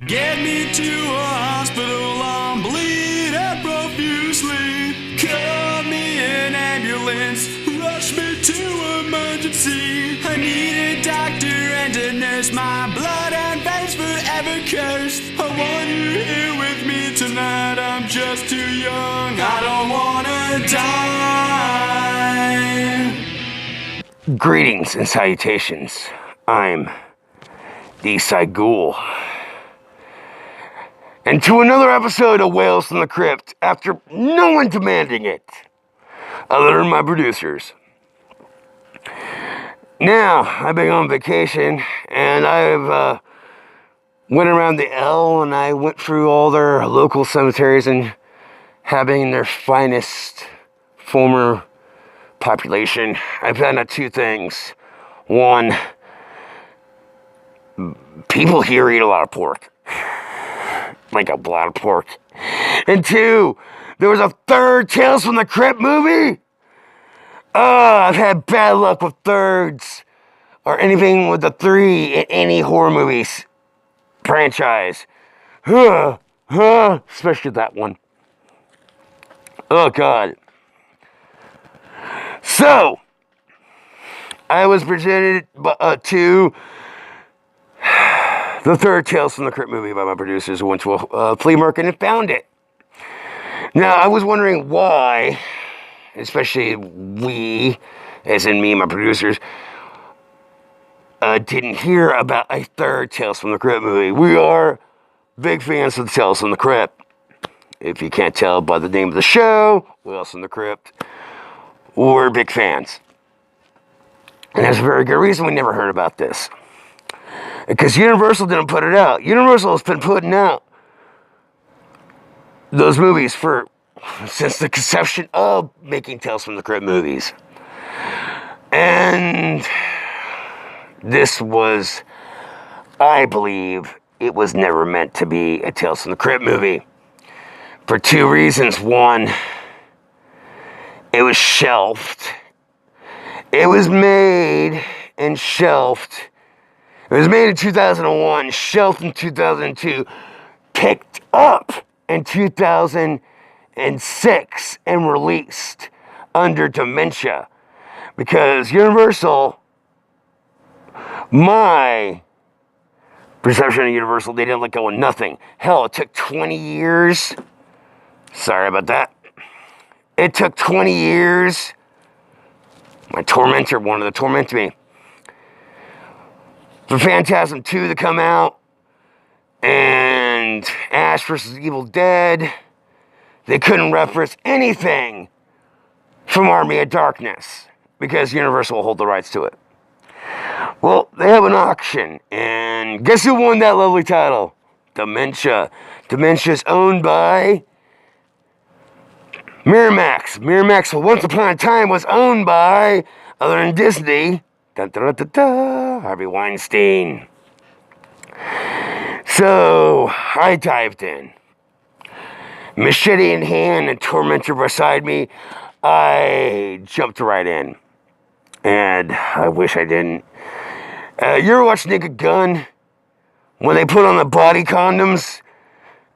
Get me to a hospital, I'm bleeding profusely. Call me an ambulance, rush me to emergency. I need a doctor and a nurse, my blood and veins forever cursed. I want you here with me tonight, I'm just too young, I don't wanna die. Greetings and salutations. I'm the Eastside Ghoul. And to another episode of Whales from the Crypt, after no one demanding it, other than my producers. Now, I've been on vacation, and I've went around the L, and I went through all their local cemeteries and having their finest former population. I found out two things. One, people here eat a lot of pork. Like a lot of pork. And two, there was a third Tales from the Crypt movie. I've had bad luck with thirds or anything with the three in any horror movies franchise. Especially that one. Oh, God. So, I was presented to the third Tales from the Crypt movie by my producers who went to a flea market and found it. Now, I was wondering why, especially we, as in me and my producers, didn't hear about a third Tales from the Crypt movie. We are big fans of Tales from the Crypt. If you can't tell by the name of the show, Whales from the Crypt, we're big fans. And there's a very good reason we never heard about this. Because Universal didn't put it out. Universal has been putting out those movies since the conception of making Tales from the Crypt movies. And this was, I believe, it was never meant to be a Tales from the Crypt movie. For two reasons. One, it was shelved. It was made and shelved. It was made in 2001, shelved in 2002, picked up in 2006, and released under Dementia. Because Universal, my perception of Universal, they didn't let go of nothing. Hell, it took 20 years. Sorry about that. It took 20 years. My tormentor wanted to torment me. For Phantasm 2 to come out, and Ash vs. Evil Dead, they couldn't reference anything from Army of Darkness, because Universal will hold the rights to it. Well, they have an auction, and guess who won that lovely title? Dementia. Dementia is owned by Miramax. Miramax, once upon a time, was owned by, other than Disney, Harvey Weinstein. So, I dived in. Machete in hand and tormentor beside me, I jumped right in. And I wish I didn't. You ever watch Naked Gun? When they put on the body condoms?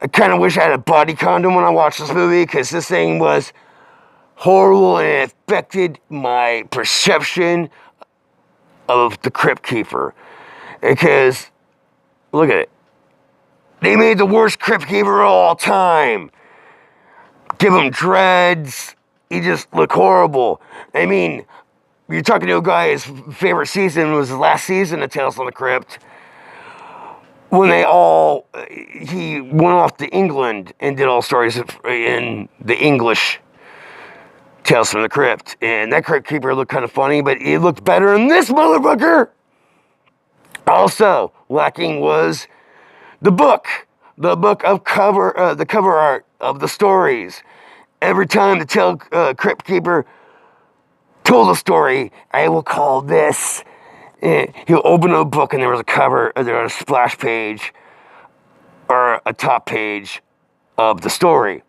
I kind of wish I had a body condom when I watched this movie, because this thing was horrible and it affected my perception of the Crypt Keeper. Because, look at it. They made the worst Crypt Keeper of all time. Give him dreads. He just looked horrible. I mean, you're talking to a guy, his favorite season was the last season of Tales from the Crypt. When he went off to England and did all stories in the English Tales from the Crypt. And that Crypt Keeper looked kind of funny, but he looked better than this motherfucker. Also, lacking was the book of the cover art of the stories. Every time the Crypt Keeper told a story, I will call this. He'll open a book and there was a splash page or a top page of the story.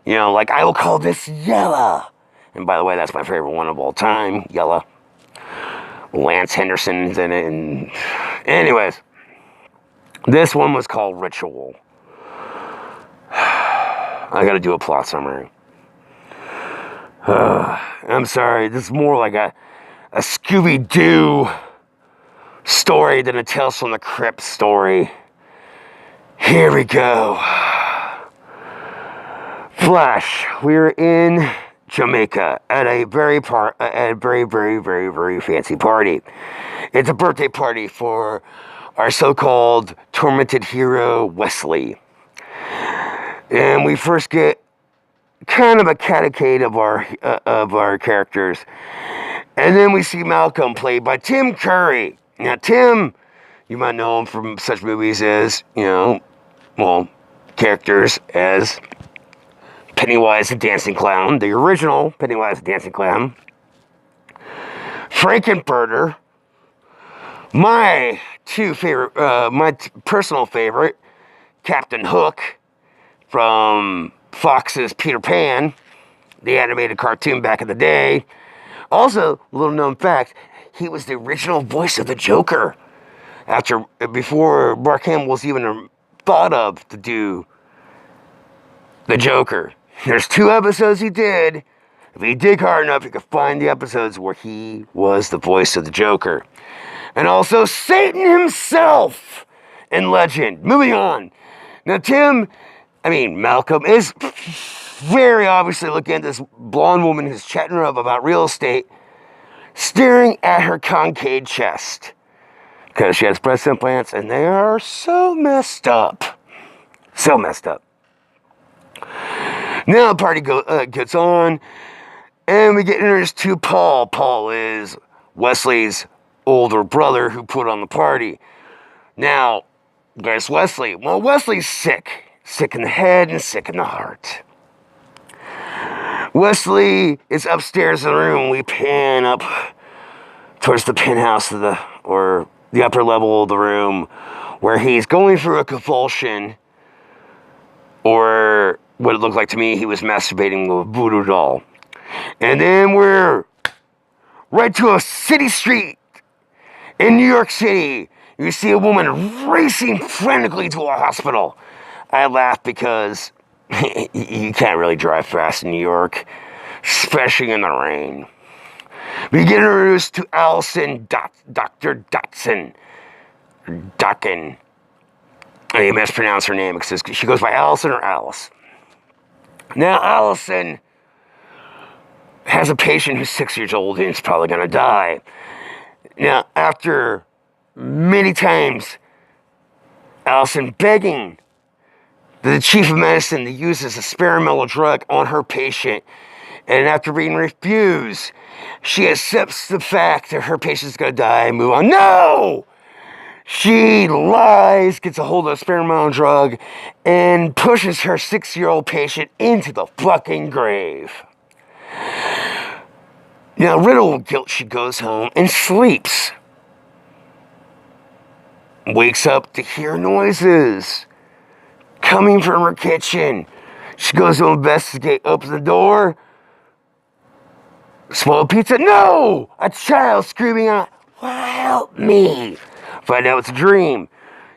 You know, like, I will call this Yella. And by the way, that's my favorite one of all time, Yella. Lance Henderson's in it. And anyways, This one was called Ritual. I gotta do a plot summary. I'm sorry, this is more like a Scooby-Doo story than a Tales from the Crypt story. Here we go. Flash. We're in Jamaica at a very, very fancy party. It's a birthday party for our so-called tormented hero, Wesley. And we first get kind of a cavalcade of our characters. And then we see Malcolm, played by Tim Curry. Now, Tim, you might know him from such movies as, characters as Pennywise the Dancing Clown, the original Pennywise the Dancing Clown, Frankenfurter, my personal favorite, Captain Hook from Fox's Peter Pan, the animated cartoon back in the day. Also, little known fact, he was the original voice of the Joker. Before Mark Hamill was even thought of to do the Joker. There's 2 episodes he did. If you dig hard enough, you can find the episodes where he was the voice of the Joker. And also Satan himself in Legend. Moving on. Now Malcolm is very obviously looking at this blonde woman who's chatting her up about real estate, staring at her concave chest. Because she has breast implants, and they are so messed up. So messed up. Now the party gets on, and we get introduced to Paul. Paul is Wesley's older brother who put on the party. Now, there's Wesley. Well, Wesley's sick. Sick in the head and sick in the heart. Wesley is upstairs in the room. We pan up towards the penthouse or the upper level of the room, where he's going through a convulsion, or what it looked like to me, he was masturbating with a voodoo doll. And then we're right to a city street in New York City. You see a woman racing frantically to a hospital. I laugh because you can't really drive fast in New York, especially in the rain. We get introduced to Allison, Dr. Dotson. Dockin. I mispronounce her name because she goes by Allison or Alice. Now, Allison has a patient who's 6 years old and is probably going to die. Now, after many times, Allison begging the chief of medicine to use this experimental drug on her patient, and after being refused, she accepts the fact that her patient's going to die and move on. No! She lies, gets a hold of the experimental drug, and pushes her 6-year-old patient into the fucking grave. Now, riddled with guilt, she goes home and sleeps. Wakes up to hear noises coming from her kitchen. She goes to investigate, opens the door. Small pizza. No! A child screaming out, "Help me!" Find out it's a dream.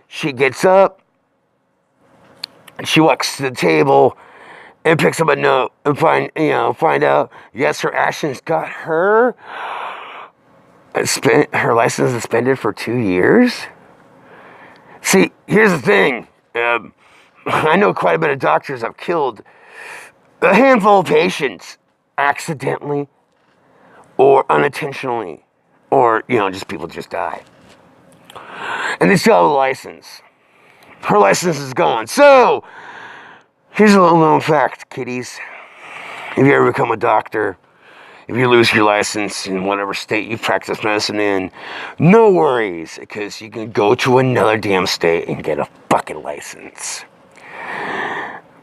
She gets up. She walks to the table and picks up a note and find out, yes, her actions got her license suspended for 2 years. See, here's the thing. I know quite a bit of doctors have killed a handful of patients accidentally or unintentionally, or, just people just die. And they still have a license. Her license is gone. So, here's a little known fact, kiddies. If you ever become a doctor, if you lose your license in whatever state you practice medicine in, no worries, because you can go to another damn state and get a fucking license.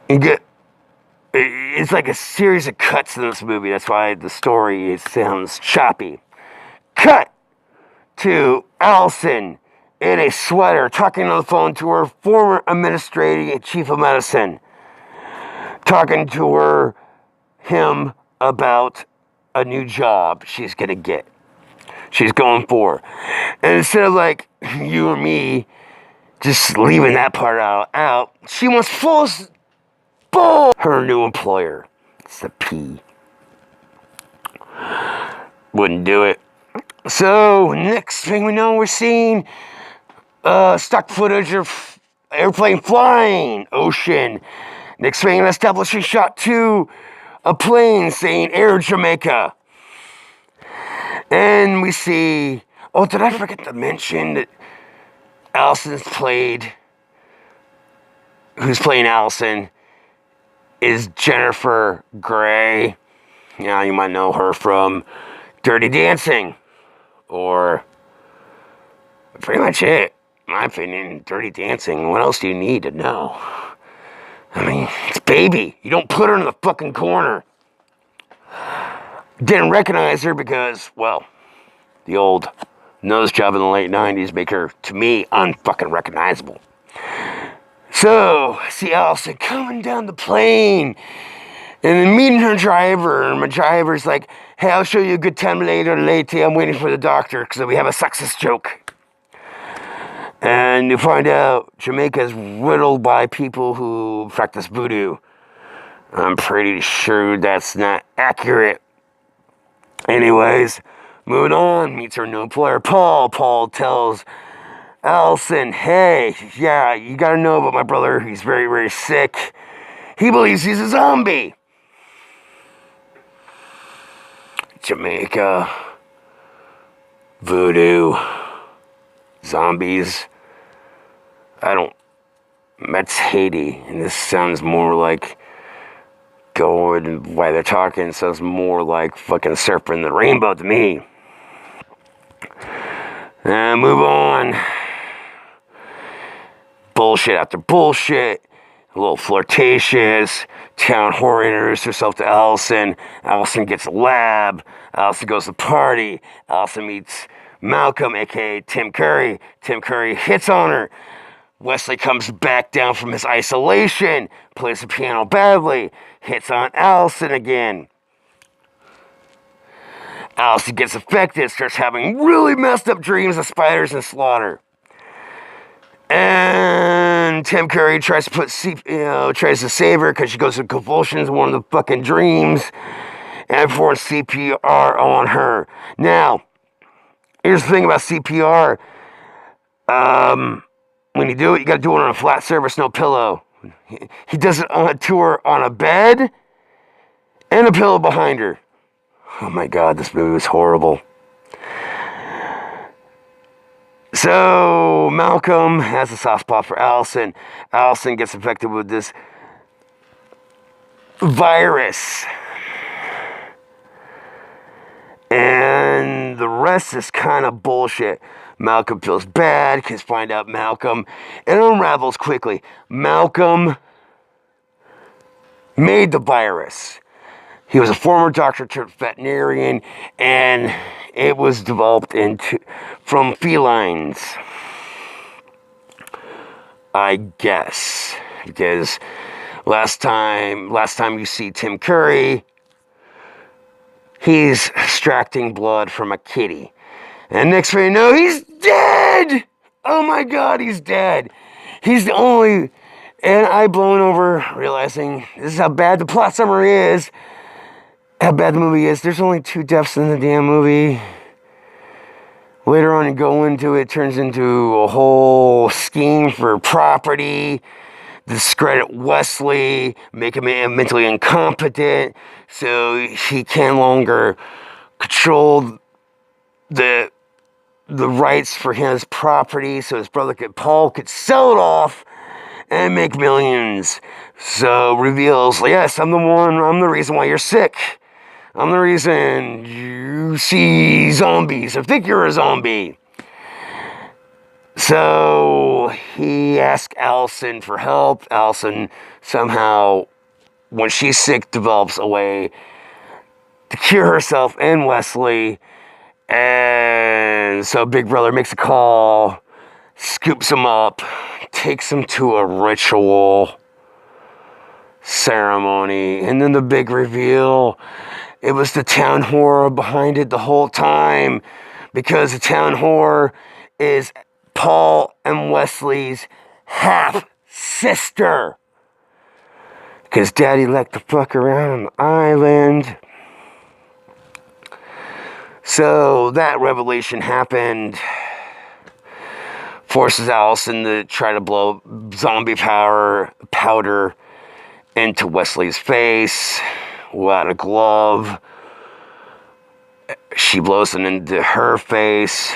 It's like a series of cuts in this movie. That's why the story sounds choppy. Cut to Allison in a sweater, talking on the phone to her former administrative chief of medicine, talking to him about a new job she's gonna get. She's going for. And instead of like you or me just leaving that part out. She wants full her new employer. It's the P. Wouldn't do it. So, next thing we know, we're seeing stock footage of airplane flying, ocean. Next thing, an establishing shot to a plane saying Air Jamaica. And we see, oh, did I forget to mention that who's playing Allison, is Jennifer Grey. Yeah, you might know her from Dirty Dancing, or pretty much it. In my opinion, Dirty Dancing. What else do you need to know? I mean, it's Baby. You don't put her in the fucking corner. Didn't recognize her because, well, the old nose job in the late 90s make her, to me, unfucking recognizable. So, see Allison coming down the plane and then meeting her driver, and my driver's like, hey, I'll show you a good time later. I'm waiting for the doctor because we have a sexist joke. And you find out Jamaica is riddled by people who practice voodoo. I'm pretty sure that's not accurate. Anyways, moving on, meets her new employer, Paul. Paul tells Allison, hey, yeah, you gotta know about my brother. He's very, very sick. He believes he's a zombie. Jamaica, voodoo, zombies. That's Haiti, and this sounds more like going, while they're talking, sounds more like fucking Surfing the Rainbow to me. And move on. Bullshit after bullshit. A little flirtatious. Town whore introduces herself to Allison. Allison gets a lab. Allison goes to the party. Allison meets Malcolm, aka Tim Curry. Tim Curry hits on her. Wesley comes back down from his isolation, plays the piano badly, hits on Allison again. Allison gets affected, starts having really messed up dreams of spiders and slaughter. And Tim Curry tries to save her because she goes through convulsions in one of the fucking dreams, and performs CPR on her. Now, here's the thing about CPR. When you do it, you gotta do it on a flat surface, no pillow. He does it on a tour on a bed and a pillow behind her. Oh my god, this movie was horrible. So, Malcolm has a soft spot for Allison. Allison gets infected with this virus. And the rest is kind of bullshit. Malcolm feels bad because find out Malcolm, it unravels quickly. Malcolm made the virus. He was a former doctor turned veterinarian, and it was developed from felines, I guess, because last time you see Tim Curry, he's extracting blood from a kitty. And next thing you know, he's dead! Oh my god, he's dead. He's the only... And I blown over, realizing this is how bad the plot summary is. How bad the movie is. There's only 2 deaths in the damn movie. Later on, you go into it, turns into a whole scheme for property, discredit Wesley, make him mentally incompetent, so he can longer control the rights for his property, so his brother Paul could sell it off and make millions. So reveals, yes, I'm the reason why you're sick. I'm the reason you see zombies or think you're a zombie. So he asks Allison for help. Allison somehow, when she's sick, develops a way to cure herself and Wesley. And so Big Brother makes a call, scoops him up, takes him to a ritual ceremony, and then the big reveal, it was the town whore behind it the whole time, because the town whore is Paul and Wesley's half-sister. Because Daddy liked to fuck around on the island. So that revelation happened. Forces Allison to try to blow zombie powder into Wesley's face without a glove. She blows it into her face.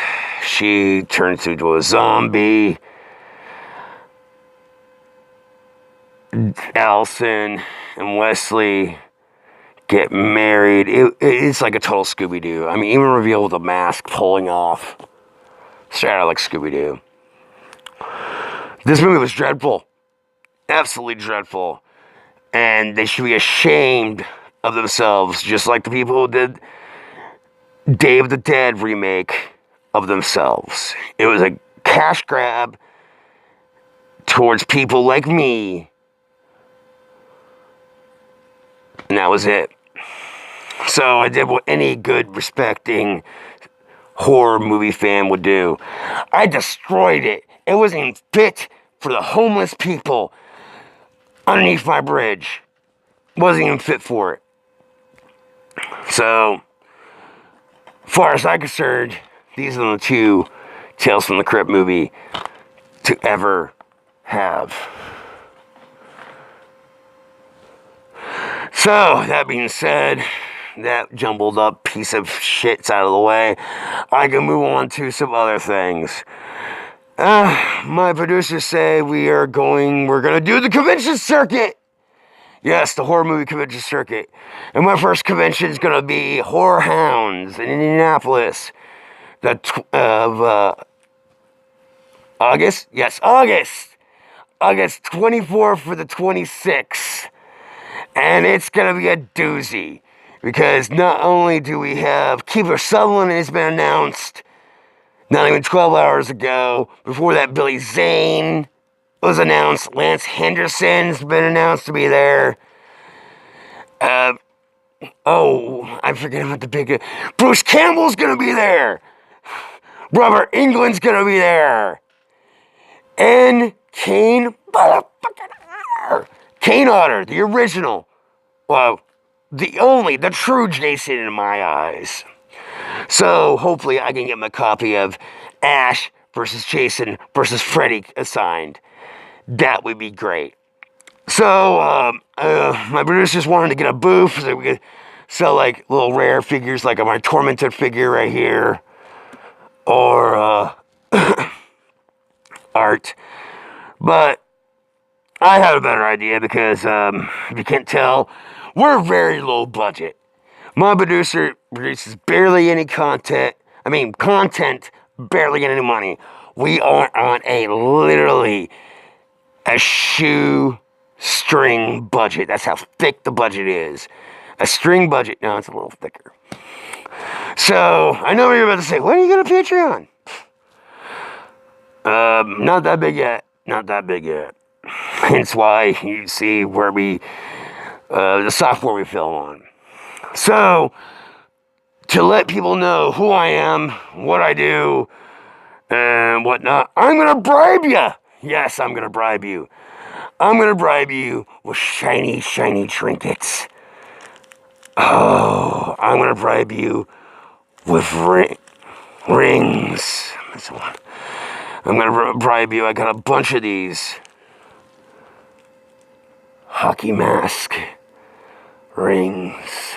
She turns into a zombie. Allison and Wesley get married. It's like a total Scooby-Doo. I mean, even revealed with a mask pulling off. Straight out like Scooby-Doo. This movie was dreadful. Absolutely dreadful. And they should be ashamed of themselves, just like the people who did Day of the Dead remake of themselves. It was a cash grab towards people like me. And that was it. So I did what any good, respecting horror movie fan would do. I destroyed it. It wasn't even fit for the homeless people underneath my bridge. Wasn't even fit for it. So, far as I'm concerned, these are the two Tales from the Crypt movie to ever have. So, that being said, that jumbled up piece of shit's out of the way. I can move on to some other things. My producers say we're gonna do the convention circuit. Yes, the horror movie convention circuit. And my first convention is gonna be Horror Hounds in Indianapolis. August? Yes, August. August 24th for the 26th. And it's gonna be a doozy. Because not only do we have Kiefer Sutherland has been announced not even 12 hours ago. Before that, Billy Zane was announced. Lance Henderson's been announced to be there. I forget about the big... Bruce Campbell's gonna be there. Robert Englund's gonna be there. And Kane Otter, the original. Well, the true Jason in my eyes. So, hopefully I can get my copy of Ash versus Jason versus Freddy assigned. That would be great. So, my producers wanted to get a booth so we could sell, like, little rare figures, like my Tormented figure right here. Or, art. But I had a better idea because, if you can't tell, we're very low budget. My producer produces barely any content. Content, barely any money. We are on literally a shoestring budget. That's how thick the budget is. A string budget. No, it's a little thicker. So, I know what you're about to say. When are you going to Patreon? Not that big yet. Not that big yet. Hence why you see where the software we film on. So, to let people know who I am, what I do, and whatnot, I'm going to bribe you. Yes, I'm going to bribe you. I'm going to bribe you with shiny, shiny trinkets. Oh, I'm going to bribe you with rings. That's one. I'm going to bribe you. I got a bunch of these. Hockey mask. Rings.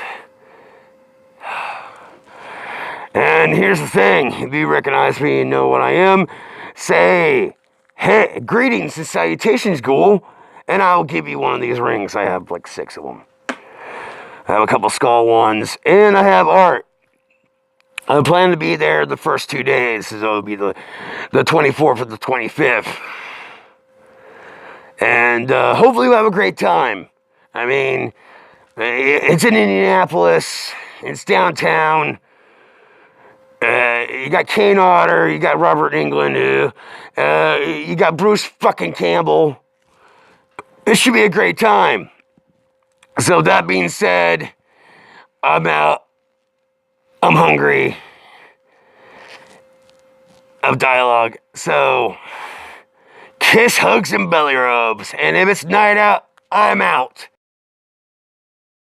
And here's the thing. If you recognize me and know what I am, say, hey, greetings and salutations, ghoul. And I'll give you one of these rings. I have like 6 of them. I have a couple skull ones. And I have art. I plan to be there the first 2 days. So it'll be the 24th or the 25th. And hopefully we'll have a great time. I mean, it's in Indianapolis. It's downtown. You got Kane Otter. You got Robert Englund. You got Bruce fucking Campbell. It should be a great time. So that being said, I'm out. I'm hungry. of dialogue. So, kiss, hugs, and belly rubs. And if it's night out, I'm out.